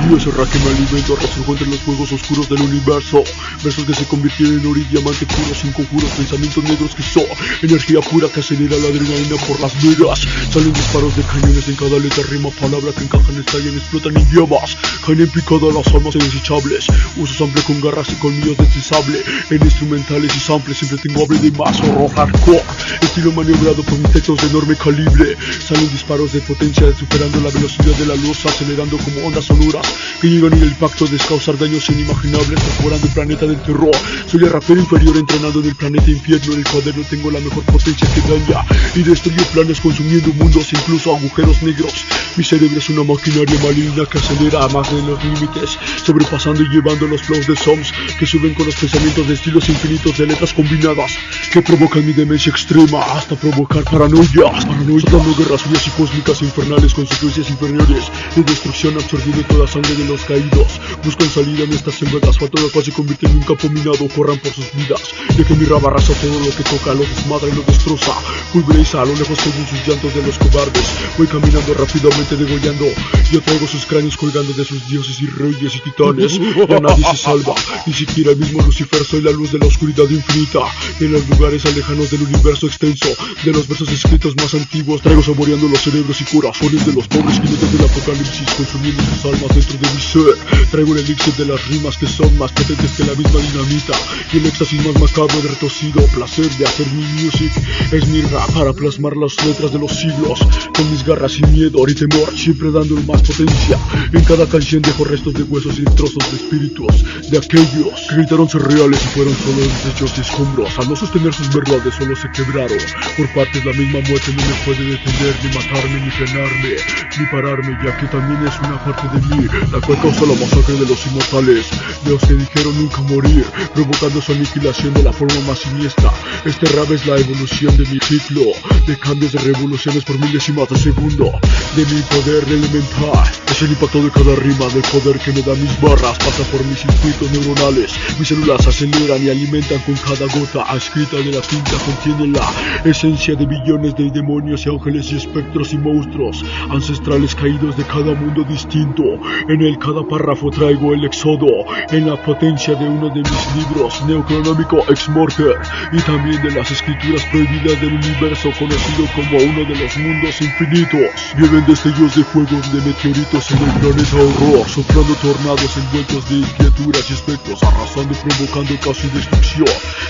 Dios será que me alimento, resurjo entre los fuegos oscuros del universo. Versos que se convirtieron en oro y diamante puro, sin conjuros, pensamientos negros que son energía pura que acelera la adrenalina por las venas. Salen disparos de cañones en cada letra, rima, palabra que encajan, estallan, explotan idiomas. Caen en picada las almas desechables. Uso sample con garras y colmillos de sable. En instrumentales y samples siempre tengo hable de más horror hardcore. Estilo maniobrado por mis textos de enorme calibre. Salen disparos de potencia superando la velocidad de la luz, acelerando como ondas sonoras que llegan y el impacto de causar daños inimaginables, perforando el planeta del terror. Soy el rapero inferior entrenando en el planeta infierno. En el cuaderno tengo la mejor potencia que daña y destruye planes, consumiendo mundos, incluso agujeros negros. Mi cerebro es una maquinaria maligna que acelera a más de los límites, sobrepasando y llevando los flows de Soms que suben con los pensamientos de estilos infinitos de letras combinadas que provocan mi demencia extrema hasta provocar paranoias, soltando guerras frías y cósmicas e infernales, consecuencias inferiores de destrucción, absorbiendo toda sangre de los caídos. Buscan salida en estas sembras, asfalto de paz se convierte en un campo minado. Corran por sus vidas, de que mi raba arrasa todo lo que toca, lo desmadra y lo destroza, pulveriza a lo lejos según sus llantos de los cobardes. Voy caminando rápidamente degollando, yo traigo sus cráneos colgando de sus dioses y reyes y titanes. Ya nadie se salva, ni siquiera el mismo Lucifer. Soy la luz de la oscuridad infinita, en los lugares alejanos del universo extenso. De los versos escritos más antiguos traigo saboreando los cerebros y corazones de los pobres jinetes del apocalipsis, consumiendo sus almas dentro de mi ser. Traigo el elixir de las rimas que son más potentes que la misma dinamita, y el éxtasis más macabro de retorcido placer de hacer mi music. Es mi rap para plasmar las letras de los siglos, con mis garras sin miedo ni temor, siempre dando más potencia. En cada canción dejo restos de huesos y trozos de espíritus de aquellos que gritaron ser reales y fueron solo desechos y escombros. Al no sostener sus verdades solo se quebraron por partes. La misma muerte no me puede detener, ni matarme, ni frenarme, ni pararme, ya que también es una parte de mí la cual causa la masacre de los inmortales, de los que dijeron nunca morir, provocando su aniquilación de la forma más siniestra. Este rap es la evolución de mi ciclo de cambios, de revoluciones por milésimas de segundo, de mi poder elemental. Es el impacto de cada rima, del poder que me da mis barras, pasa por mis circuitos neuronales. Mis células aceleran y alimentan con cada gota escrita de la tinta. Contiene la esencia de billones de demonios y ángeles y espectros y monstruos ancestrales caídos de cada mundo distinto. En el cada párrafo traigo el éxodo en la potencia de uno de mis libros, Neocronómico Ex Morter, y también de las escrituras prohibidas del universo, conocido como uno de los mundos infinitos. Vienen destellos de fuego, de meteoritos en el planeta horror, soplando tornados envueltos de criaturas y espectros, arrasando y provocando caos y destrucción.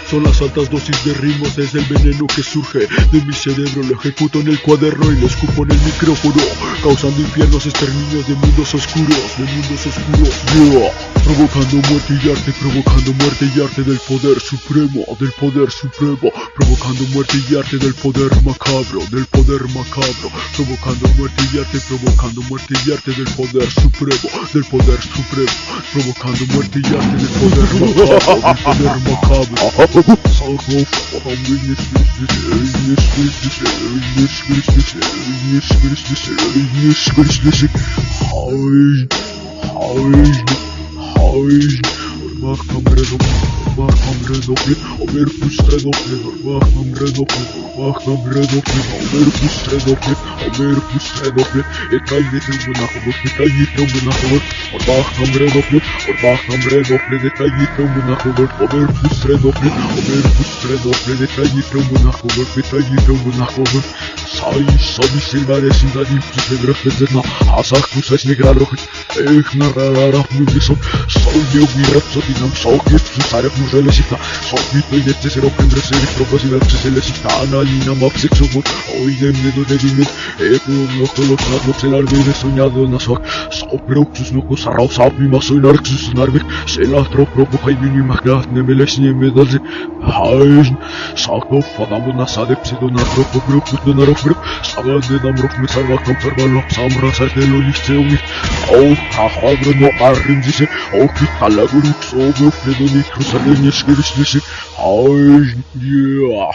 Son las altas dosis de ritmos, es el veneno que surge de mi cerebro, lo ejecuto en el cuaderno y lo escupo en el micrófono, causando infiernos, exterminios de mundos oscuros, provocando muerte y arte del poder supremo, provocando muerte y arte del poder macabro, provocando muerte y arte del poder supremo, provocando muerte y arte del poder macabro. Yeah.